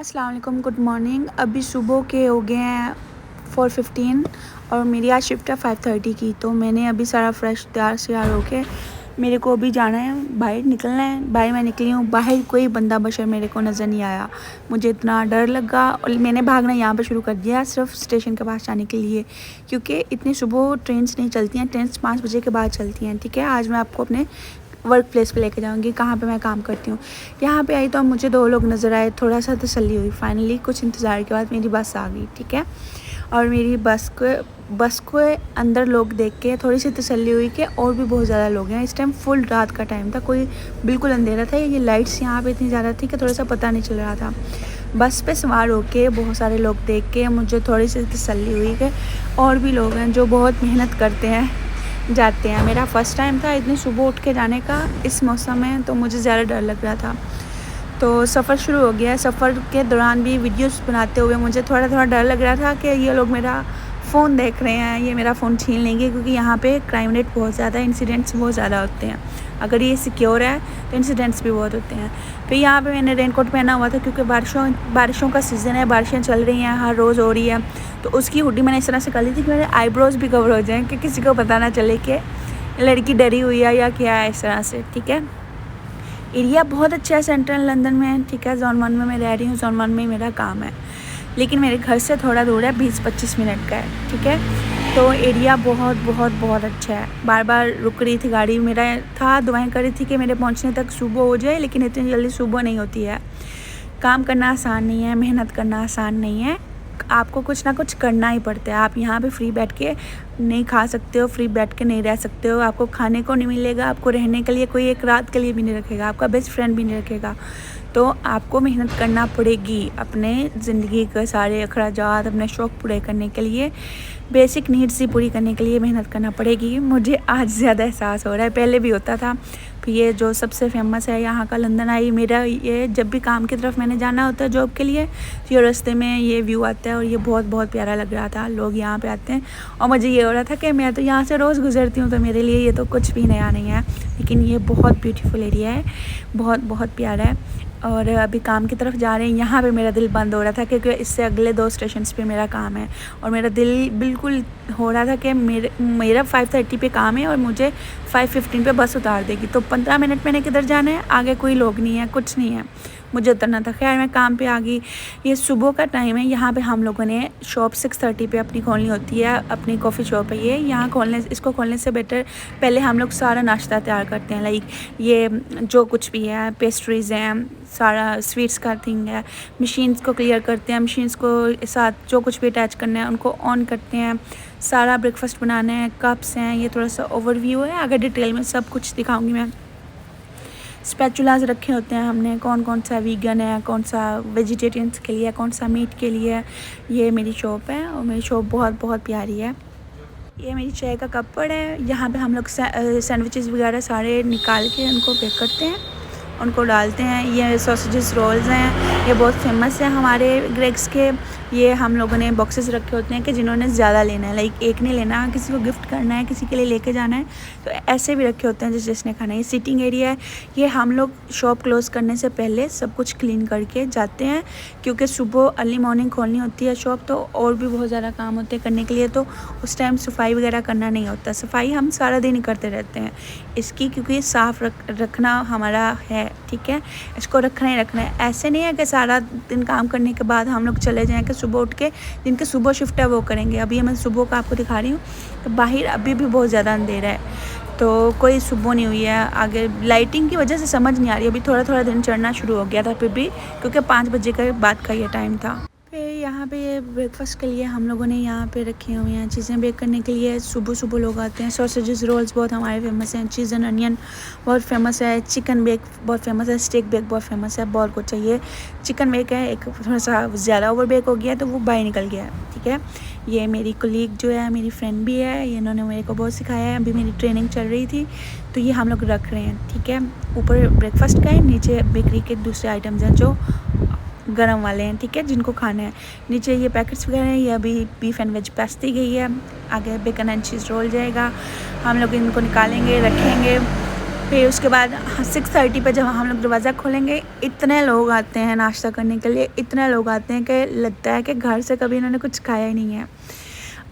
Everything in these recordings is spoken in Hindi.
अस्सलाम वालेकुम, गुड मॉर्निंग। अभी सुबह के हो गए हैं 4:15 और मेरी आज शिफ्ट है 5:30 की। तो मैंने अभी सारा फ्रेश तैयार श्यार होके मेरे को अभी जाना है, बाहर निकलना है। बाहर मैं निकली हूँ, बाहर कोई बंदा बशर मेरे को नज़र नहीं आया। मुझे इतना डर लगा और मैंने भागना यहाँ पे शुरू कर दिया सिर्फ स्टेशन के पास जाने के लिए, क्योंकि इतनी सुबह ट्रेन्स नहीं चलती हैं। ट्रेन्स 5 बजे के बाद चलती हैं। ठीक है, आज मैं आपको अपने वर्क प्लेस पे लेके जाऊंगी, कहाँ पे मैं काम करती हूँ। यहाँ पे आई तो मुझे 2 लोग नज़र आए, थोड़ा सा तसल्ली हुई। फाइनली कुछ इंतज़ार के बाद मेरी बस आ गई। ठीक है, और मेरी बस को अंदर लोग देख के थोड़ी सी तसल्ली हुई कि और भी बहुत ज़्यादा लोग हैं। इस टाइम फुल रात का टाइम था, कोई बिल्कुल अंधेरा था। ये लाइट्स यहाँ पे इतनी ज़्यादा थी कि थोड़ा सा पता नहीं चल रहा था। बस पे सवार होके बहुत सारे लोग देख के मुझे थोड़ी सी तसल्ली हुई कि और भी लोग हैं जो बहुत मेहनत करते हैं, जाते हैं। मेरा फ़र्स्ट टाइम था इतनी सुबह उठ के जाने का इस मौसम में, तो मुझे ज़्यादा डर लग रहा था। तो सफ़र शुरू हो गया। सफ़र के दौरान भी वीडियोस बनाते हुए मुझे थोड़ा थोड़ा डर लग रहा था कि ये लोग मेरा फ़ोन देख रहे हैं, ये मेरा फ़ोन छीन लेंगे, क्योंकि यहाँ पे क्राइम रेट बहुत ज़्यादा है, इंसिडेंट्स बहुत ज़्यादा होते हैं। अगर ये सिक्योर है तो इंसिडेंट्स भी बहुत होते हैं। फिर यहाँ पे मैंने रेनकोट पहना हुआ था, क्योंकि बारिशों का सीज़न है, बारिशें चल रही हैं, हर रोज़ हो रही है। तो उसकी हुडी मैंने इस तरह से कर ली थी कि मेरे आईब्रोज़ भी कवर हो जाएँ, कि किसी को पता ना चले कि लड़की डरी हुई है या क्या है, इस तरह से। ठीक है, एरिया बहुत अच्छा है, सेंट्रल लंदन में। ठीक है, जोन 1 में मैं रह रही हूँ, जोन 1 में ही मेरा काम है, लेकिन मेरे घर से थोड़ा दूर है, 20-25 मिनट का है। ठीक है, तो एरिया बहुत बहुत बहुत अच्छा है। बार बार रुक रही थी गाड़ी, मेरा था दुआएं कर रही थी कि मेरे पहुंचने तक सुबह हो जाए, लेकिन इतनी जल्दी सुबह नहीं होती है। काम करना आसान नहीं है, मेहनत करना आसान नहीं है, आपको कुछ ना कुछ करना ही पड़ता है। आप यहाँ पे फ्री बैठ के नहीं खा सकते हो, फ्री बैठ के नहीं रह सकते हो। आपको खाने को नहीं मिलेगा, आपको रहने के लिए कोई एक रात के लिए भी नहीं रखेगा, आपका बेस्ट फ्रेंड भी नहीं रखेगा। तो आपको मेहनत करना पड़ेगी अपने ज़िंदगी के सारे अखराजात, अपने शौक़ पूरे करने के लिए, बेसिक नीड्स ही पूरी करने के लिए मेहनत करना पड़ेगी। मुझे आज ज़्यादा एहसास हो रहा है, पहले भी होता था। फिर ये जो सबसे फेमस है यहाँ का लंदन आई, मेरा ये जब भी काम की तरफ मैंने जाना होता है जॉब के लिए, तो ये रास्ते में ये व्यू आता है और ये बहुत बहुत प्यारा लग रहा था। लोग यहाँ पे आते हैं और मुझे ये हो रहा था कि मैं तो यहाँ से रोज़ गुजरती हूँ, तो मेरे लिए ये तो कुछ भी नया नहीं है। लेकिन ये बहुत ब्यूटीफुल एरिया है, बहुत बहुत प्यारा है। और अभी काम की तरफ जा रहे हैं। यहाँ पे मेरा दिल बंद हो रहा था, क्योंकि इससे अगले 2 स्टेशंस पे मेरा काम है, और मेरा दिल बिल्कुल हो रहा था कि मेरा 5:30 पे काम है और मुझे 5:15 पे बस उतार देगी। तो 15 मिनट मैंने किधर जाना है, आगे कोई लोग नहीं है, कुछ नहीं है, मुझे उतरना था। खैर मैं काम पे आ गई। ये सुबह का टाइम है। यहाँ पे हम लोगों ने शॉप 6:30 पे अपनी खोलनी होती है, अपनी कॉफ़ी शॉप है ये। यहाँ इसको खोलने से बेटर पहले हम लोग सारा नाश्ता तैयार करते हैं। लाइक ये जो कुछ भी है, पेस्ट्रीज़ हैं, सारा स्वीट्स का थिंग है, मशीन्स को क्लियर करते हैं, मशीन्स को साथ जो कुछ भी अटैच करना है उनको ऑन करते हैं, सारा ब्रेकफास्ट बनाना है, कप्स हैं। ये थोड़ा सा ओवरव्यू है, आगे डिटेल में सब कुछ दिखाऊंगी मैं। स्पैचुलास रखे होते हैं हमने, कौन कौन सा वीगन है, कौन सा वेजिटेरियंस के लिए, कौन सा मीट के लिए। ये मेरी शॉप है और मेरी शॉप बहुत बहुत प्यारी है। ये मेरी चाय का कपड़ है। यहाँ पे हम लोग सैंडविचेस वगैरह सारे निकाल के उनको पैक करते हैं, उनको डालते हैं। ये सॉसेजेस रोल्स हैं, ये बहुत फेमस है हमारे ग्रेग्स के। ये हम लोगों ने बॉक्सेस रखे होते हैं कि जिन्होंने ज़्यादा लेना है, लाइक एक नहीं लेना, किसी को गिफ्ट करना है, किसी के लिए लेके जाना है, तो ऐसे भी रखे होते हैं जिसने खाना है। ये सीटिंग एरिया है। ये हम लोग शॉप क्लोज़ करने से पहले सब कुछ क्लीन करके जाते हैं, क्योंकि सुबह अर्ली मॉर्निंग खोलनी होती है शॉप, तो और भी बहुत ज़्यादा काम होते हैं करने के लिए। तो उस टाइम सफाई वगैरह करना नहीं होता। सफाई हम सारा दिन ही करते रहते हैं इसकी, क्योंकि साफ़ रखना हमारा है। ठीक है, इसको रखना ही रखना है। ऐसे नहीं है कि सारा दिन काम करने के बाद हम लोग चले जाएँ कि सुबह उठ के जिनके सुबह शिफ्ट है वो करेंगे। अभी मैं सुबह का आपको दिखा रही हूँ, तो बाहर अभी भी बहुत ज़्यादा अंधेरा है, तो कोई सुबह नहीं हुई है। आगे लाइटिंग की वजह से समझ नहीं आ रही, अभी थोड़ा थोड़ा दिन चढ़ना शुरू हो गया था फिर भी, क्योंकि 5 बजे के बाद का ये टाइम था। फिर यहाँ पे ये ब्रेकफास्ट के लिए हम लोगों ने यहाँ पे रखी हुई हैं चीज़ें बेक करने के लिए। सुबह सुबह लोग आते हैं। सॉसेजेस रोल्स बहुत हमारे फेमस हैं, चीज़ एंड अनियन बहुत फेमस है, चिकन बेक बहुत फेमस है, स्टेक बेक बहुत फेमस है। बहुत कुछ चाहिए। चिकन बेक है, एक थोड़ा सा ज़्यादा ओवर बेक हो गया तो वो बाहर निकल गया है। ठीक है, ये मेरी कोलीग जो है, मेरी फ्रेंड भी है, ये इन्होंने मेरे को बहुत सिखाया है। अभी मेरी ट्रेनिंग चल रही थी, तो ये हम लोग रख रहे हैं। ठीक है, ऊपर ब्रेकफास्ट का है, नीचे बेकरी के दूसरे आइटम्स हैं जो गरम वाले हैं। ठीक है, जिनको खाना है। नीचे ये पैकेट्स वगैरह हैं, ये अभी बीफ एंड वेज पेस्ट दी गई है। आगे बेकन एंड चीज़ रोल जाएगा, हम लोग इनको निकालेंगे, रखेंगे। फिर उसके बाद 6:30 पे जब हम लोग दरवाज़ा खोलेंगे, इतने लोग आते हैं नाश्ता करने के लिए, इतने लोग आते हैं कि लगता है कि घर से कभी इन्होंने कुछ खाया ही नहीं है।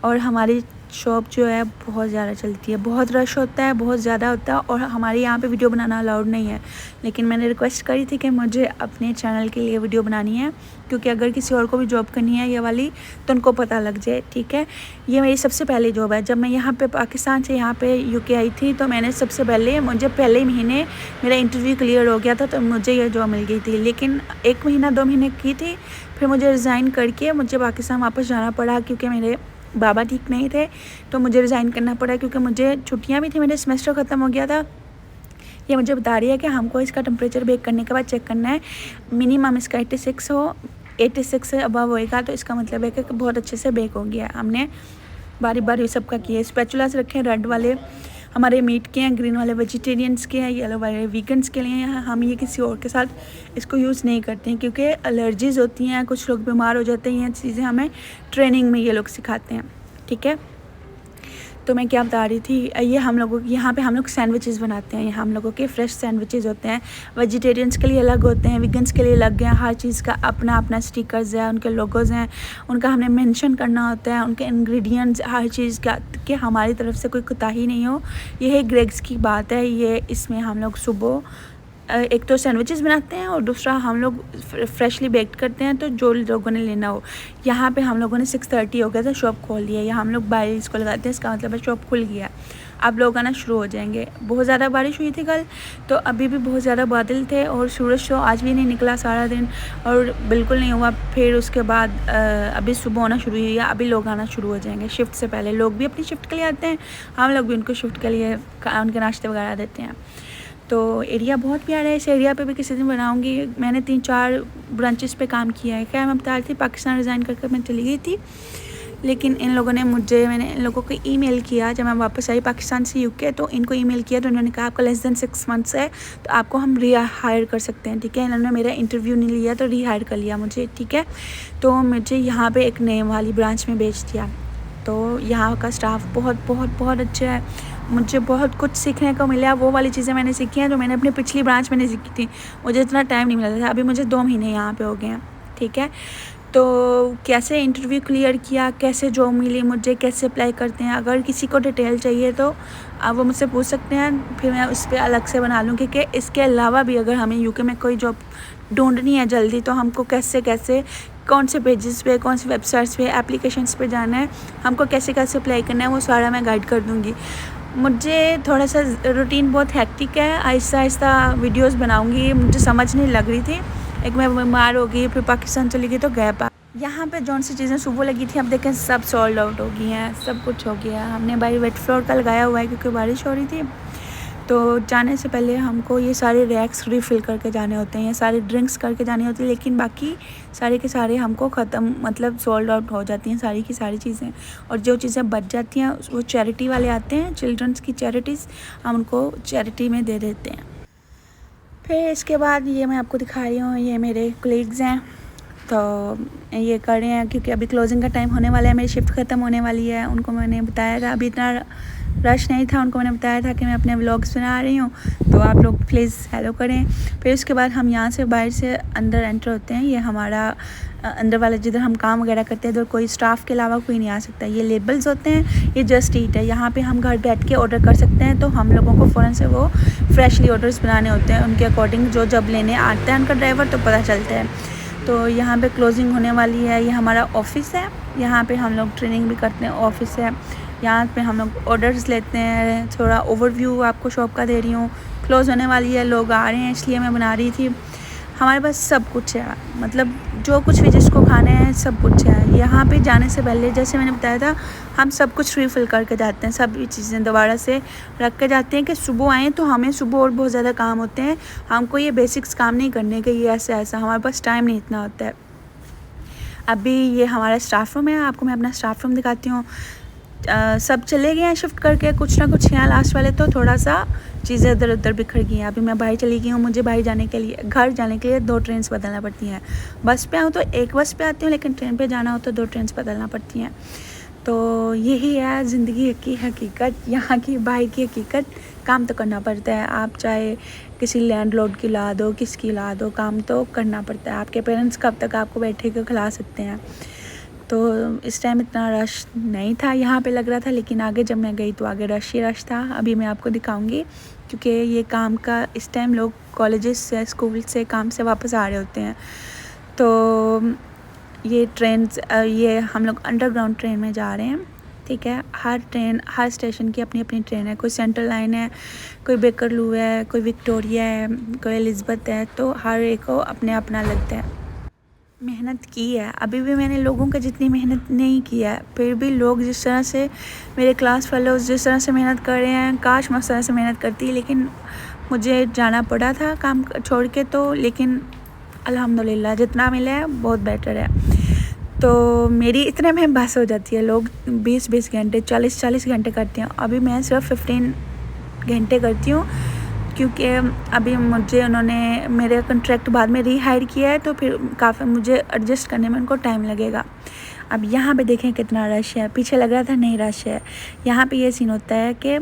और हमारी शॉप जो है बहुत ज़्यादा चलती है, बहुत रश होता है, बहुत ज़्यादा होता है। और हमारे यहाँ पे वीडियो बनाना अलाउड नहीं है, लेकिन मैंने रिक्वेस्ट करी थी कि मुझे अपने चैनल के लिए वीडियो बनानी है, क्योंकि अगर किसी और को भी जॉब करनी है ये वाली तो उनको पता लग जाए, ठीक है। ये मेरी सबसे पहली जॉब है। जब मैं यहाँ पे पाकिस्तान से यहाँ पे यूके आई थी तो मैंने सबसे पहले, मुझे पहले महीने मेरा इंटरव्यू क्लियर हो गया था तो मुझे ये जॉब मिल गई थी। लेकिन 1 महीना 2 महीने की थी, फिर मुझे रिज़ाइन करके मुझे पाकिस्तान वापस जाना पड़ा, क्योंकि मेरे बाबा ठीक नहीं थे तो मुझे रिज़ाइन करना पड़ा, क्योंकि मुझे छुट्टियां भी थी, मेरे सेमेस्टर ख़त्म हो गया था। ये मुझे बता रही है कि हमको इसका टेम्परेचर बेक करने के बाद चेक करना है, मिनिमम इसका 86 हो, 86 से अबव होएगा तो इसका मतलब है कि बहुत अच्छे से बेक हो गया है। हमने बारी बारी सबका किया, स्पैचुलास रखे, रेड वाले हमारे मीट के हैं, ग्रीन वाले वेजिटेरियंस के हैं, येलो वाले वीगन्स के लिए हैं। हम ये किसी और के साथ इसको यूज़ नहीं करते हैं, क्योंकि एलर्जीज़ होती हैं, कुछ लोग बीमार हो जाते हैं। ये चीज़ें हमें ट्रेनिंग में ये लोग सिखाते हैं, ठीक है। तो मैं क्या बता रही थी, ये हम लोगों यहाँ पे हम लोग सैंडविचेस बनाते हैं। यहाँ हम लोगों के फ्रेश सैंडविचेस होते हैं, वेजिटेरियंस के लिए अलग होते हैं, वीगन्स के लिए अलग हैं। हर चीज़ का अपना अपना स्टिकर्स है, उनके लोगोज़ हैं, उनका हमने मेंशन करना होता है, उनके इंग्रेडिएंट्स, हर चीज़ का, कि हमारी तरफ से कोई कोताही नहीं हो। ये है ग्रेग्स की बात है। ये इसमें हम लोग सुबह एक तो सैंडविचेस बनाते हैं और दूसरा हम लोग फ्रेशली बेक्ड करते हैं, तो जो लोगों ने लेना हो। यहाँ पे हम लोगों ने 6:30 हो गया था, शॉप खोल दिया। यहाँ हम लोग बारिश को लगाते हैं, इसका मतलब है शॉप खुल गया। अब लोग आना शुरू हो जाएंगे। बहुत ज़्यादा बारिश हुई थी कल, तो अभी भी बहुत ज़्यादा बादल थे और सूरज शो आज भी नहीं निकला सारा दिन, और बिल्कुल नहीं हुआ। फिर उसके बाद अभी सुबह होना शुरू हुई है, अभी लोग आना शुरू हो जाएंगे। शिफ्ट से पहले लोग भी अपनी शिफ्ट के लिए आते हैं, हम लोग भी उनको शिफ्ट के लिए उनके नाश्ते वगैरह देते हैं। तो एरिया बहुत प्यारा है, इस एरिया पे भी किसी दिन बनाऊंगी। मैंने 3-4 ब्रांचेस पे काम किया है। क्या मैं बता रही थी, पाकिस्तान रिज़ाइन करके मैं चली गई थी, लेकिन इन लोगों ने मैंने इन लोगों को ईमेल किया जब मैं वापस आई पाकिस्तान से यूके, तो इनको ईमेल किया तो उन्होंने कहा आपका लेस देन 6 मंथ्स है तो आपको हम हायर कर सकते हैं, ठीक है। इन्होंने मेरा इंटरव्यू नहीं लिया तो हायर कर लिया मुझे, ठीक है। तो मुझे यहाँ पे एक नए वाली ब्रांच में भेज दिया। तो यहाँ का स्टाफ बहुत बहुत बहुत अच्छा है, मुझे बहुत कुछ सीखने को मिला। वो वाली चीज़ें मैंने सीखी हैं जो मैंने अपनी पिछली ब्रांच में नहीं सीखी थी, मुझे इतना टाइम नहीं मिला था। अभी मुझे 2 महीने यहाँ पे हो गए हैं, ठीक है। तो कैसे इंटरव्यू क्लियर किया, कैसे जॉब मिली मुझे, कैसे अप्लाई करते हैं, अगर किसी को डिटेल चाहिए तो आप वो मुझसे पूछ सकते हैं, फिर मैं उस पर अलग से बना लूँगी। कि इसके अलावा भी अगर हमें यूके में कोई जॉब ढूंढनी है जल्दी, तो हमको कैसे कौन से पेजेस पे, कौन से वेबसाइट्स पे, एप्लीकेशंस पे जाना है, हमको कैसे अप्लाई करना है, वो सारा मैं गाइड कर दूँगी। मुझे थोड़ा सा रूटीन बहुत हेक्टिक है, आहिस्ता आहिस्ता वीडियोस बनाऊंगी। मुझे समझ नहीं लग रही थी, एक मैं बीमार हो गई, फिर पाकिस्तान चली गई, तो गैप आ। यहाँ पे जौन सी चीज़ें सुबह लगी थी, अब देखें सब सोल्ड आउट हो गई हैं, सब कुछ हो गया। हमने भाई वेट फ्लोर का लगाया हुआ है क्योंकि बारिश हो रही थी। तो जाने से पहले हमको ये सारे रैक्स रिफ़िल करके जाने होते हैं, ये सारे ड्रिंक्स करके जाने होती है, लेकिन बाकी सारे के सारे हमको ख़त्म, मतलब सोल्ड आउट हो जाती हैं सारी की सारी चीज़ें। और जो चीज़ें बच जाती हैं वो चैरिटी वाले आते हैं, चिल्ड्रंस की चैरिटीज़, हम उनको चैरिटी में दे देते हैं। फिर इसके बाद ये मैं आपको दिखा रही हूँ, ये मेरे कलीग्स हैं, तो ये कर रहे हैं क्योंकि अभी क्लोजिंग का टाइम होने वाला है, मेरी शिफ्ट ख़त्म होने वाली है। उनको मैंने बताया था, अभी इतना रश नहीं था, उनको मैंने बताया था कि मैं अपने व्लॉग्स बना रही हूँ, तो आप लोग प्लीज़ हेलो करें। फिर उसके बाद हम यहाँ से बाहर से अंदर एंटर होते हैं। ये हमारा अंदर वाला जिधर हम काम वगैरह करते हैं, इधर कोई स्टाफ के अलावा कोई नहीं आ सकता। ये लेबल्स होते हैं, ये जस्ट ईट है, यहाँ पे हम घर बैठ के ऑर्डर कर सकते हैं। तो हम लोगों को फ़ौरन से वो फ्रेशली ऑर्डर्स बनाने होते हैं, उनके अकॉर्डिंग जो जब लेने आता है उनका ड्राइवर, तो पता चलता है। तो यहाँ पे क्लोजिंग होने वाली है। ये हमारा ऑफिस है, यहाँ पे हम लोग ट्रेनिंग भी करते हैं, ऑफिस है। यहाँ पे हम लोग ऑर्डर्स लेते हैं। थोड़ा ओवरव्यू आपको शॉप का दे रही हूँ। क्लोज़ होने वाली है, लोग आ रहे हैं, इसलिए मैं बना रही थी। हमारे पास सब कुछ है, मतलब जो कुछ भी जिसको खाना है सब कुछ है। यहाँ पे जाने से पहले जैसे मैंने बताया था, हम सब कुछ रिफ़िल करके जाते हैं, सभी चीज़ें दोबारा से रख के जाते हैं कि सुबह आएँ तो हमें सुबह और बहुत ज़्यादा काम होते हैं। हमको ये बेसिक्स काम नहीं करने के, ये ऐसा हमारे पास टाइम नहीं इतना होता है। अभी ये हमारा स्टाफ रूम है, आपको मैं अपना स्टाफ रूम दिखाती हूँ। सब चले गए हैं शिफ्ट करके, कुछ ना कुछ यहाँ लास्ट वाले तो थोड़ा सा चीज़ें इधर उधर बिखर गई हैं। अभी मैं बाहर चली गई हूँ, मुझे बाहर जाने के लिए, घर जाने के लिए 2 ट्रेन बदलना पड़ती हैं। बस पे आऊँ तो एक बस पे आती हूँ, लेकिन ट्रेन पे जाना हो तो 2 ट्रेन बदलना पड़ती हैं। तो यही है ज़िंदगी की हकीकत, यहाँ की बाहर की हकीकत। काम तो करना पड़ता है। आप चाहे किसी लैंडलॉर्ड की ला दो, किसकी ला दो, काम तो करना पड़ता है। आपके पेरेंट्स कब तक आपको बैठे के खिला सकते हैं। तो इस टाइम इतना रश नहीं था यहाँ पे लग रहा था, लेकिन आगे जब मैं गई तो आगे रश ही रश था। अभी मैं आपको दिखाऊंगी, क्योंकि ये काम का इस टाइम लोग कॉलेजेस से, स्कूल से, काम से वापस आ रहे होते हैं। तो ये ट्रेन, ये हम लोग अंडरग्राउंड ट्रेन में जा रहे हैं, ठीक है। हर स्टेशन की अपनी अपनी ट्रेन है। कोई सेंट्रल लाइन है, कोई बेकरलू है, कोई विक्टोरिया है, कोई एलिज़ाबेथ है। तो हर एक को अपने अपना लगता है। मेहनत की है, अभी भी मैंने लोगों का जितनी मेहनत नहीं की है, फिर भी लोग जिस तरह से, मेरे क्लास फेलोज़ जिस तरह से मेहनत कर रहे हैं, काश मैं उस तरह से मेहनत करती। लेकिन मुझे जाना पड़ा था काम छोड़ के, तो लेकिन अल्हम्दुलिल्लाह जितना मिला है बहुत बेटर है। तो मेरी इतने में बस हो जाती है। लोग 20-20 घंटे, 40-40 घंटे करते हैं, अभी मैं सिर्फ 15 घंटे करती हूँ, क्योंकि अभी मुझे उन्होंने मेरे कॉन्ट्रैक्ट बाद में रीहायर किया है, तो फिर काफ़ी मुझे एडजस्ट करने में उनको टाइम लगेगा। अब यहाँ पे देखें कितना रश है। पीछे लग रहा था नहीं रश है। यहाँ पे ये सीन होता है कि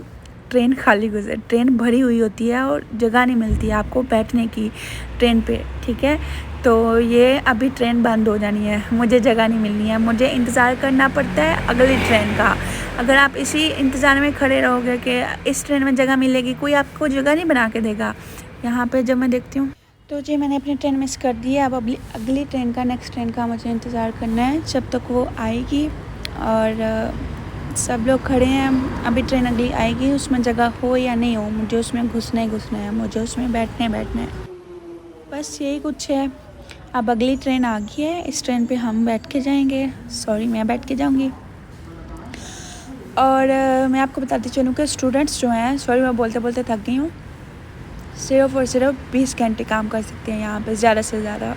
ट्रेन खाली ट्रेन भरी हुई होती है और जगह नहीं मिलती है आपको बैठने की ट्रेन पे, ठीक है। तो ये अभी ट्रेन बंद हो जानी है, मुझे जगह नहीं मिलनी है, मुझे इंतज़ार करना पड़ता है अगली ट्रेन का। अगर आप इसी इंतज़ार में खड़े रहोगे कि इस ट्रेन में जगह मिलेगी, कोई आपको जगह नहीं बना के देगा। यहाँ पे जब मैं देखती हूँ तो जी मैंने अपनी ट्रेन मिस कर दी है। अब अगली ट्रेन का, नेक्स्ट ट्रेन का मुझे इंतज़ार करना है जब तक वो आएगी। और सब लोग खड़े हैं, अभी ट्रेन अगली आएगी, उसमें जगह हो या नहीं हो, मुझे उसमें घुसना ही घुसना है, मुझे उसमें बैठना है। बस यही कुछ है। अब अगली ट्रेन आ गई है, इस ट्रेन पे हम बैठ के जाएंगे, मैं बैठ के जाऊंगी। और मैं आपको बताती चलूँ कि स्टूडेंट्स जो हैं, मैं बोलते बोलते थक गई हूँ, सिर्फ़ और सिर्फ 20 घंटे काम कर सकते हैं यहाँ पे, ज़्यादा से ज़्यादा।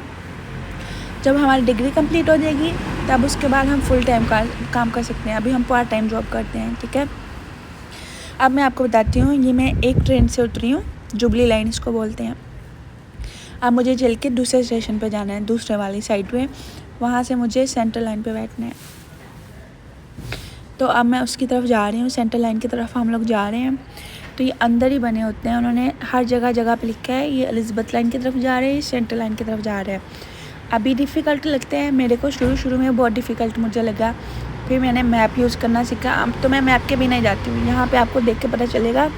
जब हमारी डिग्री कंप्लीट हो जाएगी तब उसके बाद हम फुल टाइम काम कर सकते हैं। अभी हम पार्ट टाइम जॉब करते हैं, ठीक है। अब मैं आपको बताती हूँ, ये मैं एक ट्रेन से उतरी हूँ, जुबली लाइन इसको बोलते हैं। अब मुझे चल के दूसरे स्टेशन पे जाना है, दूसरे वाली साइड पे, वहाँ से मुझे सेंट्रल लाइन पे बैठना है। तो अब मैं उसकी तरफ जा रही हूँ, सेंट्रल लाइन की तरफ हम लोग जा रहे हैं। तो ये अंदर ही बने होते हैं, उन्होंने हर जगह पे लिखा है ये एलिज़ाबेथ लाइन की तरफ जा रहे हैं, सेंट्रल लाइन की तरफ जा रहे हैं। अभी डिफ़िकल्ट लगते हैं मेरे को, शुरू में बहुत डिफ़िकल्ट मुझे लगा, फिर मैंने मैप यूज़ करना सीखा। अब तो मैं मैप के बिना ही जाती हूँ। यहाँ पे आपको देख के पता चलेगा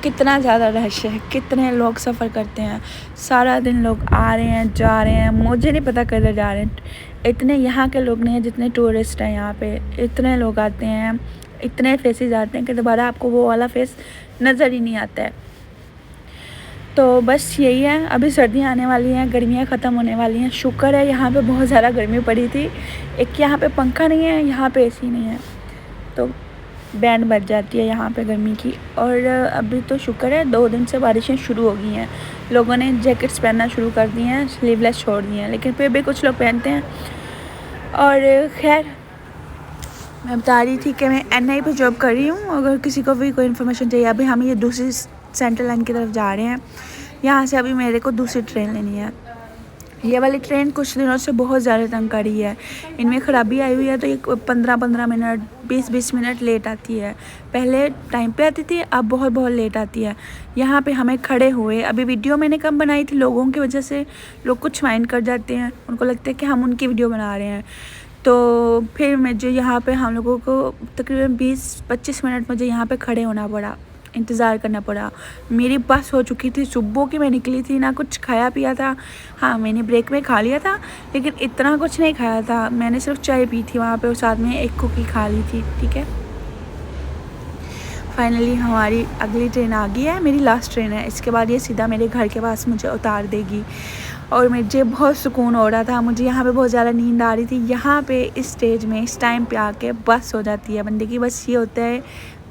कितना ज़्यादा रश है, कितने लोग सफ़र करते हैं। सारा दिन लोग आ रहे हैं, जा रहे हैं, मुझे नहीं पता कहाँ जा रहे हैं। इतने यहाँ के लोग नहीं हैं जितने टूरिस्ट हैं यहाँ पे। इतने लोग आते हैं, इतने फेसेस आते हैं कि दोबारा आपको वो वाला फेस नज़र ही नहीं आता है। तो बस यही है। अभी सर्दियाँ आने वाली हैं, गर्मियाँ ख़त्म होने वाली हैं। शुक्र है यहाँ पे बहुत ज़्यादा गर्मी पड़ी थी। एक यहाँ पे पंखा नहीं है, यहाँ पे एसी नहीं है, तो बैंड बज जाती है यहाँ पे गर्मी की। और अभी तो शुक्र है 2 दिन से बारिशें शुरू हो गई हैं, लोगों ने जैकेट्स पहनना शुरू कर दी हैं, स्लीवलेस छोड़ दी हैं, लेकिन फिर भी कुछ लोग पहनते हैं। और खैर, मैं बता रही थी कि मैं NI पे जॉब कर रही हूँ। अगर किसी को भी कोई इन्फॉर्मेशन चाहिए, अभी हम ये दूसरी सेंट्रल लाइन की तरफ जा रहे हैं। यहाँ से अभी मेरे को दूसरी ट्रेन लेनी है। ये वाली ट्रेन कुछ दिनों से बहुत ज़्यादा तंग कर रही है, इनमें ख़राबी आई हुई है, तो ये 15-15 मिनट, 20-20 मिनट लेट आती है। पहले टाइम पे आती थी, अब बहुत लेट आती है। यहाँ पे हमें खड़े हुए, अभी वीडियो मैंने कम बनाई थी, लोगों की वजह से लोग कुछ माइंड कर जाते हैं, उनको लगता है कि हम उनकी वीडियो बना रहे हैं। तो फिर मुझे यहाँ पे हम लोगों को तकरीबन 20-25 मिनट मुझे यहाँ पे खड़े होना पड़ा, इंतज़ार करना पड़ा। मेरी बस हो चुकी थी, सुबह की मैं निकली थी, ना कुछ खाया पिया था। हाँ, मैंने ब्रेक में खा लिया था, लेकिन इतना कुछ नहीं खाया था। मैंने सिर्फ चाय पी थी वहाँ पे और साथ में एक कुकी खा ली थी, ठीक है। फाइनली हमारी अगली ट्रेन आ गई है, मेरी लास्ट ट्रेन है। इसके बाद ये सीधा मेरे घर के पास मुझे उतार देगी और मुझे बहुत सुकून हो रहा था। मुझे यहाँ पे बहुत ज़्यादा नींद आ रही थी। यहाँ पे इस स्टेज में, इस टाइम पे आके बस हो जाती है बंदे की। बस ये होता है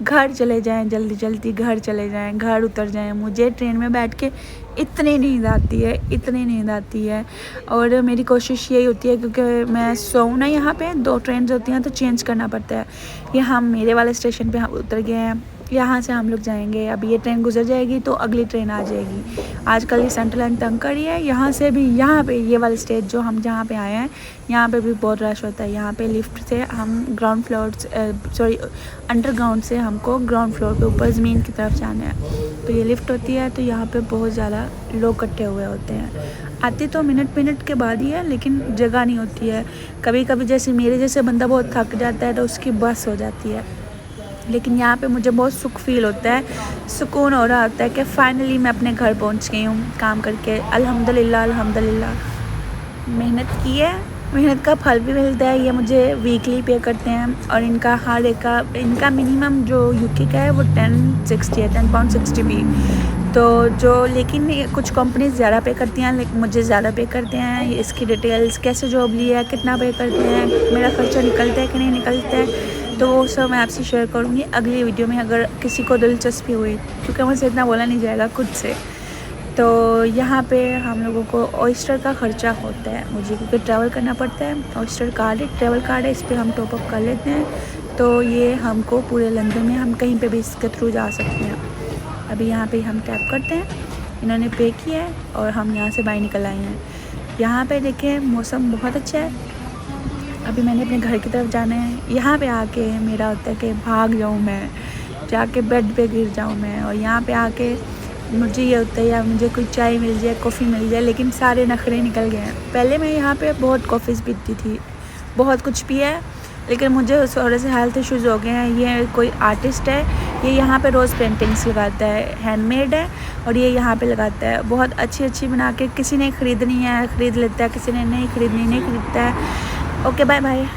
घर चले जाएं, जल्दी जल्दी घर चले जाएं, घर उतर जाएं। मुझे ट्रेन में बैठ के इतनी नींद आती है और मेरी कोशिश यही होती है, क्योंकि मैं सोऊं ना, यहाँ पे 2 ट्रेन होती हैं तो चेंज करना पड़ता है। ये हम मेरे वाले स्टेशन पे हम उतर गए हैं यहाँ से हम लोग जाएंगे। अब ये ट्रेन गुजर जाएगी तो अगली ट्रेन आ जाएगी। आजकल ये सेंट्रल लाइन तंग करी है। यहाँ से भी, यहाँ पे ये वाला स्टेज जो हम जहाँ पे आए हैं, यहाँ पे भी बहुत रश होता है। यहाँ पे लिफ्ट से हम ग्राउंड फ्लोर सॉरी अंडरग्राउंड से हमको ग्राउंड फ्लोर पे ऊपर ज़मीन की तरफ जाना है। तो ये लिफ्ट होती है, तो यहाँ पे बहुत ज़्यादा लोग इकट्ठे हुए होते हैं। आती तो मिनट के बाद ही है, लेकिन जगह नहीं होती है। कभी कभी जैसे मेरे जैसे बंदा बहुत थक जाता है तो उसकी बस हो जाती है। लेकिन यहाँ पे मुझे बहुत सुख फील होता है, सुकून हो रहा होता है कि फ़ाइनली मैं अपने घर पहुँच गई हूँ काम करके। अल्हम्दुलिल्लाह अल्हम्दुलिल्लाह। मेहनत की है, मेहनत का फल भी मिलता है। ये मुझे वीकली पे करते हैं और इनका हर एक का, इनका मिनिमम जो यूके का है वो 1060 है, £10.60। तो जो, लेकिन कुछ कंपनीज ज़्यादा पे करती हैं, लेकिन मुझे ज़्यादा पे करते हैं। इसकी डिटेल्स, कैसे जॉब ली है, कितना पे करते हैं, मेरा खर्चा निकलता है कि नहीं निकलता है, तो वो सब मैं आपसे शेयर करूँगी अगली वीडियो में, अगर किसी को दिलचस्पी हुई, क्योंकि मुझसे इतना बोला नहीं जाएगा खुद से। तो यहाँ पे हम लोगों को ऑयस्टर का ख़र्चा होता है मुझे, क्योंकि ट्रैवल करना पड़ता है। ऑयस्टर कार्ड है, ट्रैवल कार्ड है, इस पर हम टॉपअप कर लेते हैं। तो ये हमको पूरे लंदन में हम कहीं पे भी इसके थ्रू जा सकते हैं। अभी यहाँ पे हम टैप करते हैं, इन्होंने पे किया है और हम यहाँ से बाहर निकल आए हैं। यहाँ पे देखें मौसम बहुत अच्छा है। अभी मैंने अपने घर की तरफ जाना है। यहाँ पे आके मेरा होता है कि भाग जाऊँ मैं, जाके बेड पे गिर जाऊँ मैं। और यहाँ पे आके मुझे ये होता है यार मुझे कोई चाय मिल जाए, कॉफ़ी मिल जाए, लेकिन सारे नखरे निकल गए हैं। पहले मैं यहाँ पे बहुत कॉफ़ीज़ पीती थी, बहुत कुछ पिया है, लेकिन मुझे थोड़े से हेल्थ इश्यूज़ हो गए हैं। ये कोई आर्टिस्ट है, ये यहाँ पे रोज़ पेंटिंग्स लगाता है, हैंडमेड है, और ये यहाँ पे लगाता है बहुत अच्छी बना के। किसी ने ख़रीदनी है ख़रीद लेता है, किसी ने नहीं ख़रीदनी नहीं ख़रीदता है। Okay bye bye.